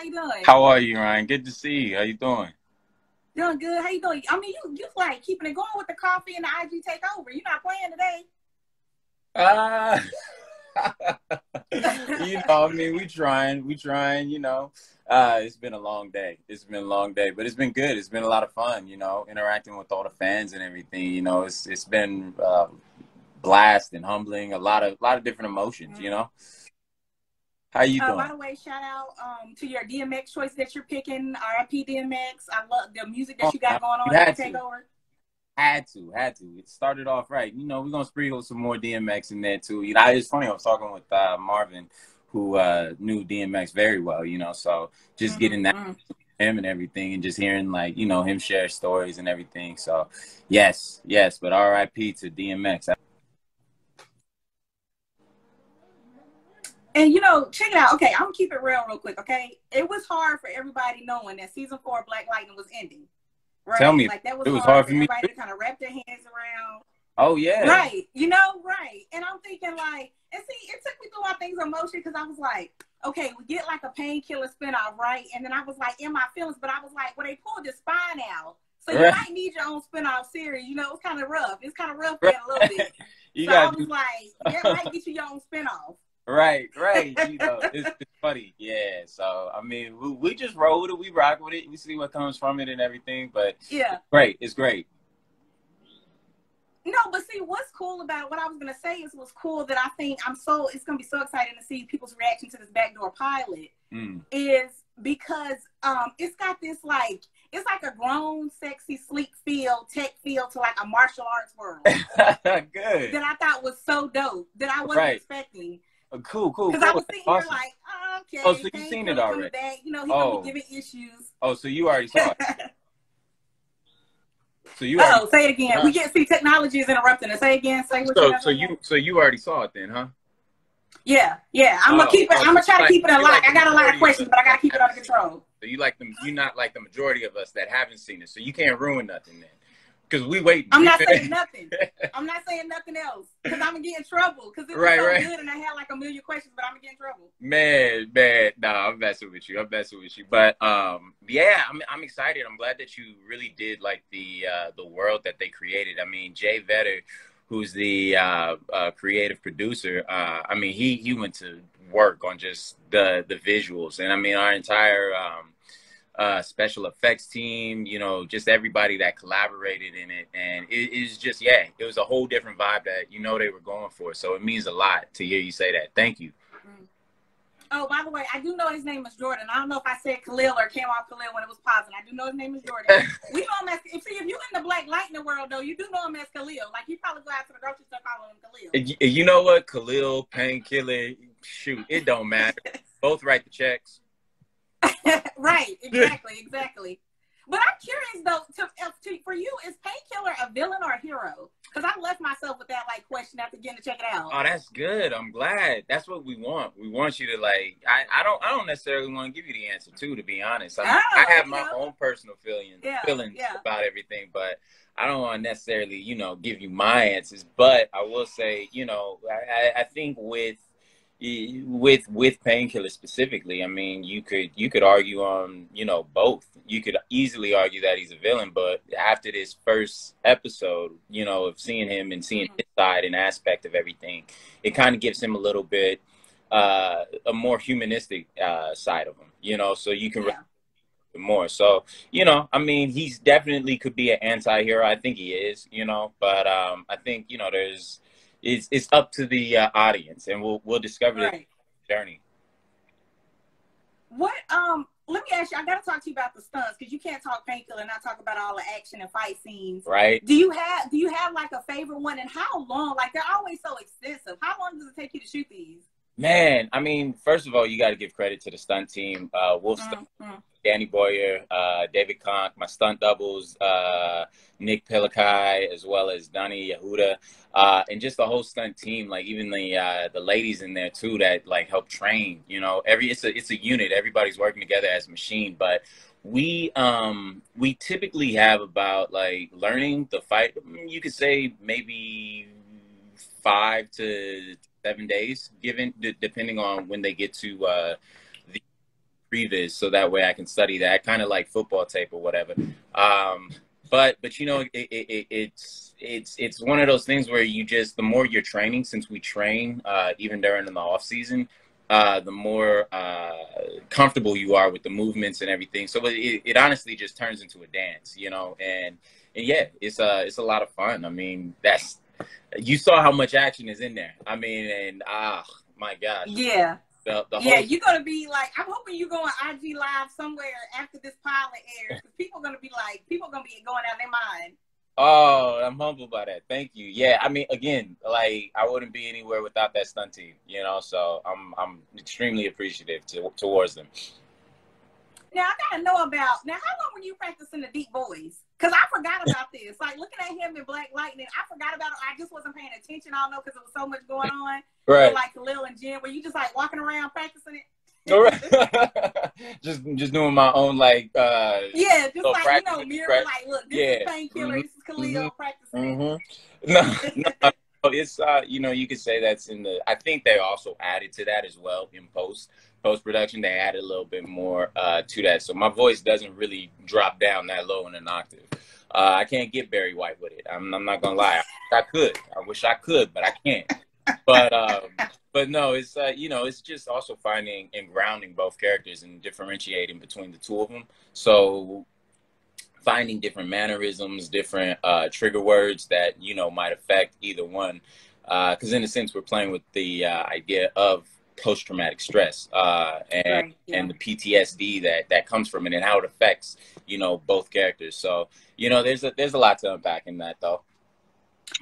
How you doing? How are you, Ryan? Good to see you. How you doing? Doing good. How you doing? I mean, you like keeping it going with the coffee and the IG takeover. You're not playing today. Uh, I mean, we trying, it's been a long day. It's been a long day, but it's been good. It's been a lot of fun, interacting with all the fans and everything. It's been blast and humbling, a lot of different emotions, How you doing? By the way, shout out to your DMX choice that you're picking. RIP DMX. I love the music that you got going on at the takeover. Had to. It started off right. We're gonna sprinkle some more DMX in there too. It's funny. I was talking with Marvin, who knew DMX very well. So just getting that from him and everything, and just hearing him share stories and everything. So yes. But RIP to DMX. And check it out. Okay, I'm gonna keep it real quick. Okay, it was hard for everybody knowing that season 4 of Black Lightning was ending. Right? Tell me, that was it was hard for me. Everybody to kind of wrap their hands around. Oh yeah. Right. Right. And I'm thinking and see, it took me through my things of emotion because I was like, okay, we get like a Painkiller spinoff, right? And then I was like in my feelings, but I was like, well, they pulled the spine out, so you might need your own spinoff series. It's kind of rough. It's kind of rough a little bit. I was like, that might get you your own spinoff. Right. It's funny. Yeah. So, I mean, we just roll with it. We rock with it. We see what comes from it and everything. But yeah, great. It's great. No, but see, what's cool about it, what I was going to say is what's cool that I think it's going to be so exciting to see people's reaction to this backdoor pilot is because it's got this it's like a grown, sexy, sleek tech feel to like a martial arts world. Good. That I thought was so dope that I wasn't expecting. Cool. Because I was sitting here like, okay. Oh, so you've seen it already? Back. He's going to be giving issues. Oh, so you already saw it. So say it again. We get technology is interrupting us. Say again. Say what so you already saw it then, huh? Yeah. I'm gonna keep it. I'm gonna try to keep it alive. I got a lot of questions, but I gotta keep it under control. So you not like the majority of us that haven't seen it. So you can't ruin nothing then. Because we wait. I'm not saying nothing. I'm not saying nothing else. Because I'm going to get in trouble. Because it was so good and I had like a million questions, but I'm going to get in trouble. Man. Nah, I'm messing with you. But yeah, I'm excited. I'm glad that you really did like the world that they created. I mean, Jay Vedder, who's the creative producer, I mean, he went to work on just the visuals. And I mean, our entire special effects team, just everybody that collaborated in it, and it's just it was a whole different vibe that they were going for. So it means a lot to hear you say that. Thank you. Oh, by the way, I do know his name is Jordan. I don't know if I said Khalil or came off Khalil when it was pausing. I do know his name is Jordan. We know him as if you're in the Black Lightning world though, you do know him as Khalil. Like you probably go out to the grocery store calling him Khalil. You know what, Khalil, Painkiller, shoot, it don't matter. Both write the checks. Right, exactly. But I'm curious though, for you, is Painkiller a villain or a hero? Because I left myself with that question after getting to check it out. Oh, that's good. I'm glad. That's what we want. We want you to I don't necessarily want to give you the answer too, to be honest. I have my own personal feelings about everything, but I don't want to necessarily, give you my answers. But I will say, I think with Painkiller specifically, I mean, you could argue on, both. You could easily argue that he's a villain, but after this first episode, of seeing him and seeing his side and aspect of everything, it kind of gives him a little bit a more humanistic side of him, so you can more. So, I mean, he's definitely could be an anti-hero. I think he is, but I think, it's up to the audience, and we'll discover the journey. What let me ask you, I gotta talk to you about the stunts, because you can't talk Painkiller and not talk about all the action and fight scenes. Right. Do you have like a favorite one, and how long? Like, they're always so extensive. How long does it take you to shoot these? Man, I mean, first of all, you got to give credit to the stunt team. Wolf Stunt, Danny Boyer, David Conk, my stunt doubles, Nick Pilikai, as well as Donnie Yehuda, and just the whole stunt team. Like even the ladies in there too that help train. It's a unit. Everybody's working together as a machine. But we typically have about learning the fight. You could say maybe 5 to 7 days, depending on when they get to previs, so that way I can study that, kind of like football tape or whatever. But you know, it's one of those things where you just, the more you're training, since we train even during the off season, the more comfortable you are with the movements and everything. So it honestly just turns into a dance, you know. And yeah, it's a lot of fun. I mean, you saw how much action is in there. I mean, and my gosh. Yeah. The yeah, whole, you're gonna be like, I'm hoping you go on IG Live somewhere after this pilot airs, because people are gonna be going out their mind. oh, I'm humbled by that. Thank you. Yeah, I mean, again, like, I wouldn't be anywhere without that stunt team, you know. So I'm extremely appreciative towards them. Now I gotta know about, now how long were you practicing the deep voice? Because I forgot about this. Like, looking at him in Black Lightning, I forgot about it. I just wasn't paying attention. I don't know, because there was so much going on. Right. With, like, Khalil and Jen, were you just like walking around practicing it? All right. just doing my own, like, yeah, just like, practice, you know, mirror, like, look, this is Painkiller, this is Khalil practicing it. No, it's you know, you could say that's in the, I think they also added to that as well in post production. They added a little bit more to that, so my voice doesn't really drop down that low in an octave. I can't get Barry White with it. I'm not gonna lie. I wish I could, but I can't. But no, it's you know, it's just also finding and grounding both characters and differentiating between the two of them. So finding different mannerisms, different trigger words that, you know, might affect either one. Because in a sense, we're playing with the idea of post-traumatic stress and the PTSD that comes from it, and how it affects, you know, both characters. So, you know, there's a lot to unpack in that, though.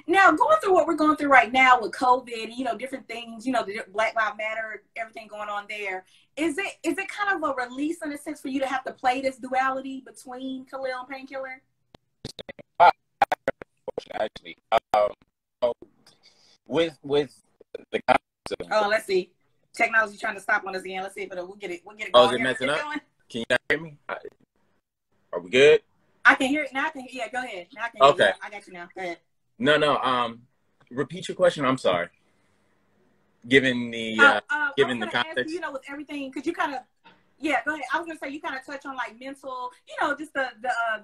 Now, going through what we're going through right now with COVID, you know, different things, you know, the Black Lives Matter, everything going on there, is it kind of a release in a sense for you to have to play this duality between Khalil and Painkiller? Actually, with the concept of, let's see, technology trying to stop on us again. Let's see if we'll get it. Oh, is it messing up? Can you not hear me? Are we good? I can hear it now. Yeah, go ahead. Now I can hear you. I got you now. Go ahead. No. Repeat your question. I'm sorry. Given the context, you know, with everything, could you kind of, yeah, go ahead. I was gonna say, you kind of touch on like mental, you know, just the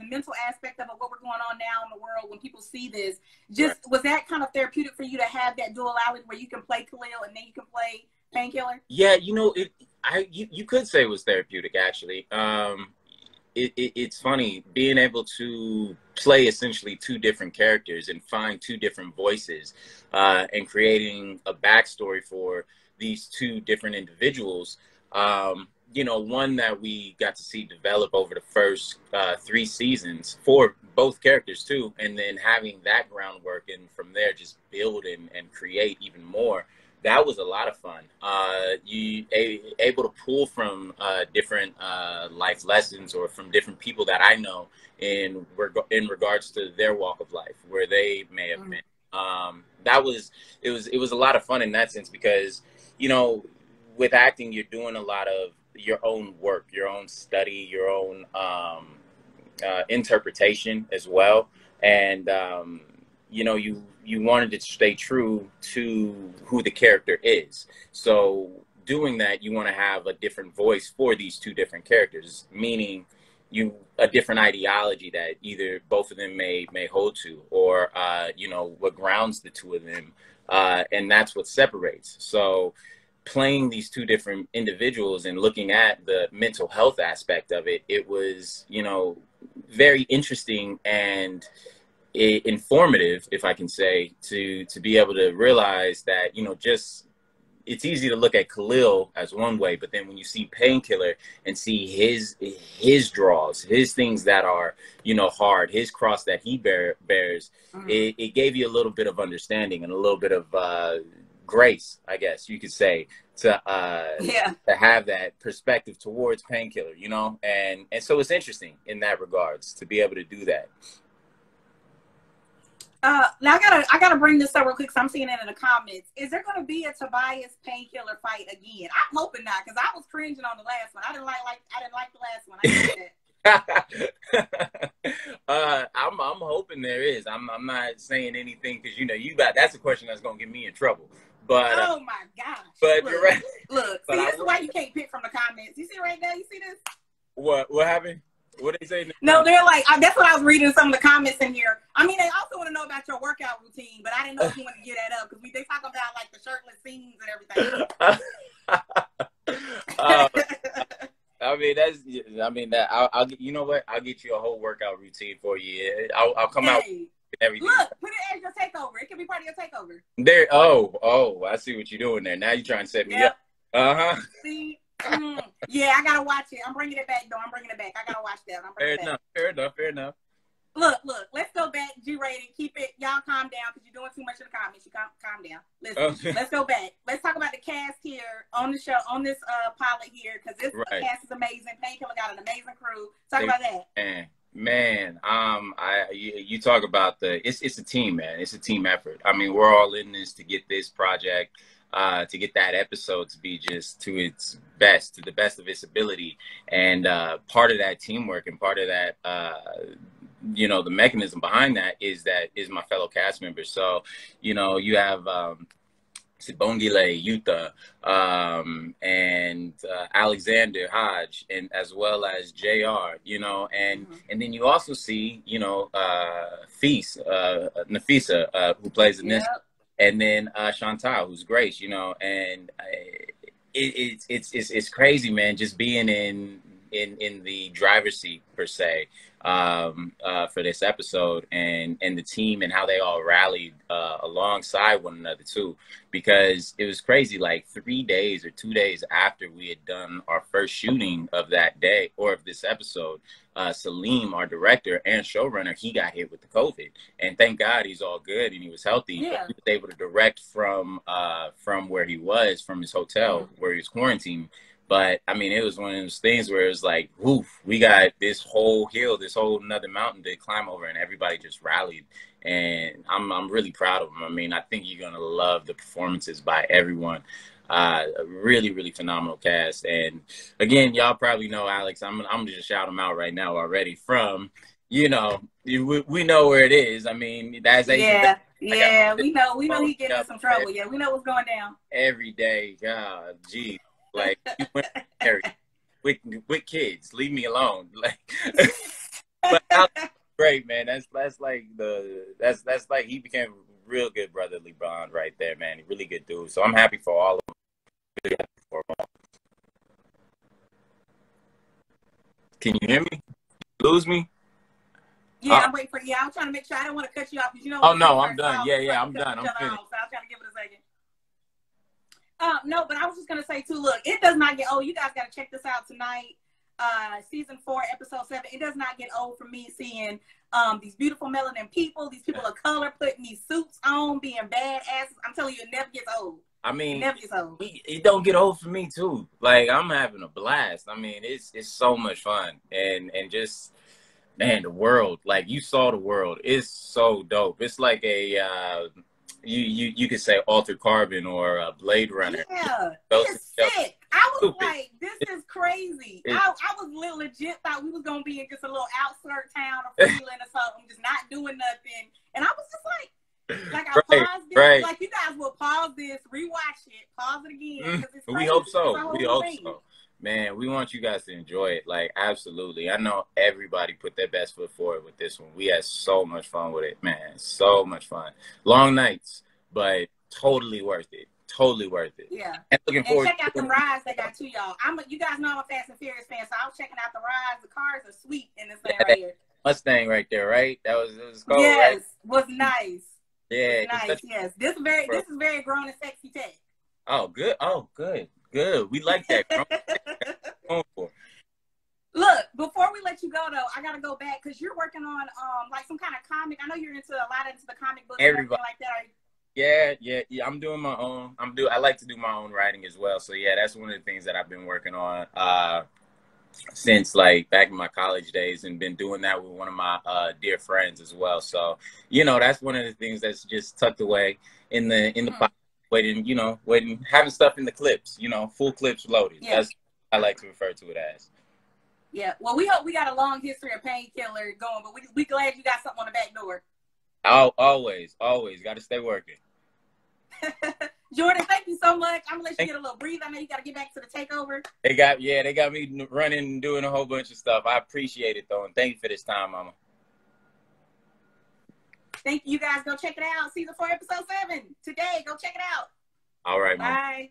mental aspect of what we're going on now in the world when people see this. Just was that kind of therapeutic for you to have that duality where you can play Khalil and then you can play Painkiller? Yeah, you know, you could say it was therapeutic, actually. It's funny being able to play essentially two different characters and find two different voices, and creating a backstory for these two different individuals. You know, one that we got to see develop over the first 3 seasons for both characters too, and then having that groundwork, and from there just build and create even more. That was a lot of fun. You able to pull from different life lessons, or from different people that I know in regards to their walk of life, where they may have been. It was a lot of fun in that sense, because, you know, with acting, you're doing a lot of your own work, your own study, your own interpretation as well, and you know, you wanted to stay true to who the character is. So doing that, you want to have a different voice for these two different characters, meaning a different ideology that either both of them may hold to, or you know, what grounds the two of them, and that's what separates. So playing these two different individuals and looking at the mental health aspect of it, it was, you know, very interesting and informative, if I can say, to be able to realize that, you know, just, it's easy to look at Khalil as one way, but then when you see Painkiller and see his draws, his things that are, you know, hard, his cross that he bears, it gave you a little bit of understanding and a little bit of grace, I guess you could say, to have that perspective towards Painkiller, you know, and so it's interesting in that regards to be able to do that. Now I gotta bring this up real quick, because I'm seeing it in the comments. Is there going to be a Tobias Painkiller fight again? I'm hoping not, because I was cringing on the last one. I didn't like the last one. I get that. I'm hoping there is. I'm not saying anything, because, you know, that's a question that's gonna get me in trouble. But oh my gosh! But look, you're right. Look, see, this is why you can't pick from the comments. You see it right now. You see this? What happened? What they say? No, they're like, that's what I was reading some of the comments in here. I mean, they also want to know about your workout routine, but I didn't know if you want to get that up because they talk about like the shirtless scenes and everything. I mean that I'll you know what? I'll get you a whole workout routine for you. I'll come out with everything. Look, put it as your takeover. It can be part of your takeover. There. Oh, I see what you're doing there. Now you're trying to set me up. See. Yeah, I gotta watch it. I'm bringing it back, though. I'm bringing it back. I gotta watch that. Fair enough. Look. Let's go back. G-rated. Keep it. Y'all calm down because you're doing too much in the comments. You calm down. Listen, Let's go back. Let's talk about the cast here on the show, on this pilot here, because this cast is amazing. Painkiller got an amazing crew. Talk about that. Man, you talk about it's a team, man. It's a team effort. I mean, we're all in this to get this project, to get that episode to be just to its best, to the best of its ability. And part of that teamwork and part of that, the mechanism behind that is my fellow cast members. So, you have Sibongile Yuta, and Alexander Hodge, and as well as JR, and then you also see, Nafisa, who plays in this, and then Chantal, who's Grace, and it's crazy, man, just being in the driver's seat per se, for this episode, and the team and how they all rallied alongside one another too, because it was crazy. Like 3 days or 2 days after we had done our first shooting of that day or of this episode, Salim, our director and showrunner, he got hit with the COVID, and thank God he's all good and he was healthy. Yeah. He was able to direct from where he was, from his hotel where he was quarantined. But I mean, it was one of those things where it was like, woof, we got this whole hill, this whole another mountain to climb over, and everybody just rallied. And I'm really proud of them. I mean, I think you're gonna love the performances by everyone. A really, really phenomenal cast. And again, y'all probably know Alex. I'm just shout him out right now already. From we know where it is. I mean, that's we know he getting in some trouble. Yeah, we know what's going down every day. God, gee. Like, you went with kids, leave me alone. Like, but Alex, great, man. That's like he became a real good brotherly bond right there, man. Really good dude. So I'm happy for all of them. Really happy for them all. Can you hear me? Lose me? Yeah, I'm waiting for you. I'm trying to make sure I don't want to cut you off because Oh no, I'm done. Yeah, I'm done. I'm finished. So I was trying to give it a second. No, but I was just gonna say too. Look, it does not get old. You guys gotta check this out tonight. Season 4, episode 7. It does not get old for me seeing these beautiful melanin people, these people of color putting these suits on, being badasses. I'm telling you, it never gets old. I mean, it never gets old. It don't get old for me too. Like, I'm having a blast. I mean, it's so much fun, and just, man, the world. Like, you saw the world. It's so dope. It's like a you could say Altered Carbon or Blade Runner. Yeah, it's sick. I was like, this is crazy. I was legit thought we was gonna be in just a little outskirt town or Freeland or something, just not doing nothing. And I was just like I paused it. Right. Like, you guys will pause this, rewatch it, pause it again. It's we hope so. Man, we want you guys to enjoy it. Like, absolutely. I know everybody put their best foot forward with this one. We had so much fun with it, man. So much fun. Long nights, but totally worth it. Totally worth it. Yeah. And looking forward. Check out the rides they got too, y'all. You guys know I'm a Fast and Furious fan, so I was checking out the rides. The cars are sweet in this thing right here. Mustang right there, right? It was cool, yes, right? Was nice. Yeah. Nice, yes. This is very grown and sexy tech. Oh, good. Oh, good. Good. We like that. Look, before we let you go though, I gotta go back because you're working on like some kind of comic. I know you're into the comic books and everything like that. Yeah. I'm doing my own. I like to do my own writing as well. So yeah, that's one of the things that I've been working on since like back in my college days, and been doing that with one of my dear friends as well. So that's one of the things that's just tucked away in the pocket. Waiting, having stuff in the clips, full clips loaded. Yeah. That's what I like to refer to it as. Yeah. Well, we hope we got a long history of Painkiller going, but we glad you got something on the back door. Always got to stay working. Jordan, thank you so so much. I'm gonna let you get a little breathe. I know you got to get back to the takeover. They got me running and doing a whole bunch of stuff. I appreciate it though, and thank you for this time, Mama. Thank you. You guys go check it out. Season 4, episode 7 today. Go check it out. All right, Mama. Bye.